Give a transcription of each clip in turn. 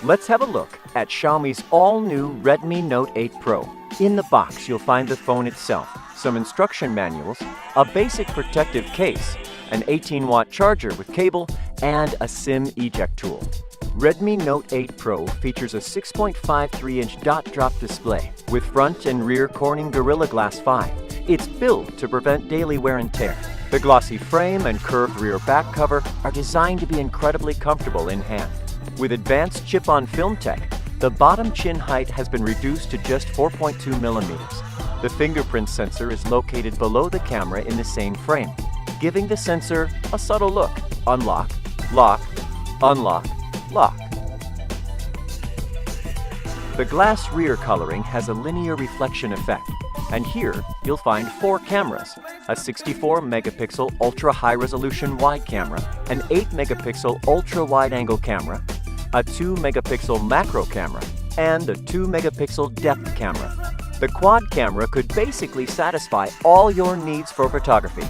Let's have a look at Xiaomi's all-new Redmi Note 8 Pro. In the box, you'll find the phone itself, some instruction manuals, a basic protective case, an 18-watt charger with cable, and a SIM eject tool. Redmi Note 8 Pro features a 6.53-inch dot-drop display with front and rear Corning Gorilla Glass 5. It's built to prevent daily wear and tear. The glossy frame and curved rear back cover are designed to be incredibly comfortable in hand. With advanced chip-on film tech, the bottom chin height has been reduced to just 4.2 millimeters. The fingerprint sensor is located below the camera in the same frame, giving the sensor a subtle look. Unlock, lock, unlock, lock. The glass rear coloring has a linear reflection effect, and here you'll find 4 cameras: a 64-megapixel ultra-high-resolution wide camera, an 8-megapixel ultra-wide-angle camera, a 2-megapixel macro camera, and a 2-megapixel depth camera. The quad camera could basically satisfy all your needs for photography.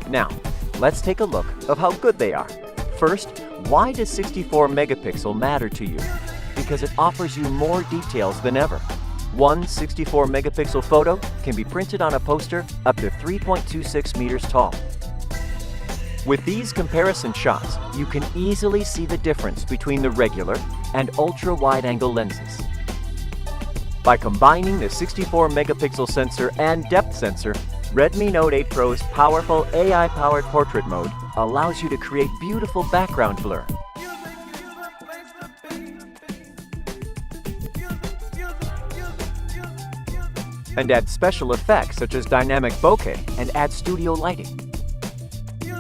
Now, let's take a look of how good they are. First, why does 64 megapixel matter to you? Because it offers you more details than ever. One 64 megapixel photo can be printed on a poster up to 3.26 meters tall. With these comparison shots, you can easily see the difference between the regular and ultra-wide-angle lenses. By combining the 64 megapixel sensor and depth sensor, Redmi Note 8 Pro's powerful AI-powered portrait mode allows you to create beautiful background blur. And add special effects such as dynamic bokeh and add studio lighting.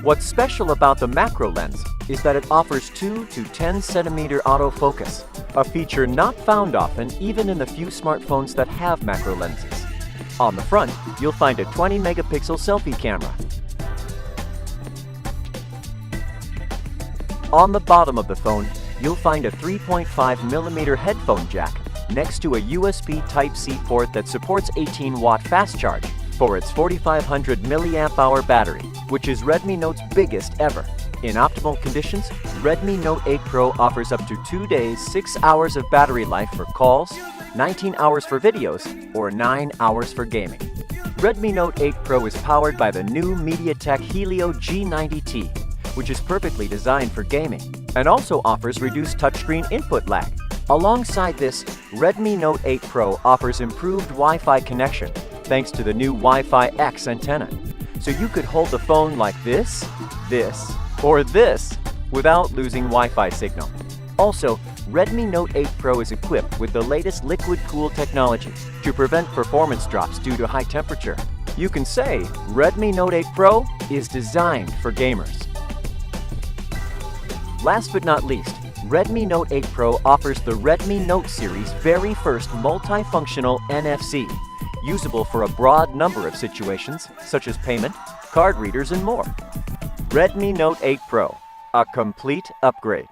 What's special about the macro lens is that it offers 2 to 10 centimeter autofocus, a feature not found often even in the few smartphones that have macro lenses. On the front, you'll find a 20 megapixel selfie camera. On the bottom of the phone, you'll find a 3.5 millimeter headphone jack next to a USB Type-C port that supports 18-watt fast charge for its 4500 mAh battery, which is Redmi Note's biggest ever. In optimal conditions, Redmi Note 8 Pro offers up to 2 days, 6 hours of battery life for calls, 19 hours for videos, or 9 hours for gaming. Redmi Note 8 Pro is powered by the new MediaTek Helio G90T, which is perfectly designed for gaming, and also offers reduced touchscreen input lag. Alongside this, Redmi Note 8 Pro offers improved Wi-Fi connection thanks to the new Wi-Fi X antenna. So you could hold the phone like this, or this without losing Wi-Fi signal. Also, Redmi Note 8 Pro is equipped with the latest liquid cool technology to prevent performance drops due to high temperature. You can say Redmi Note 8 Pro is designed for gamers. Last but not least, Redmi Note 8 Pro offers the Redmi Note series' very first multifunctional NFC, usable for a broad number of situations such as payment, card readers, and more. Redmi Note 8 Pro, a complete upgrade.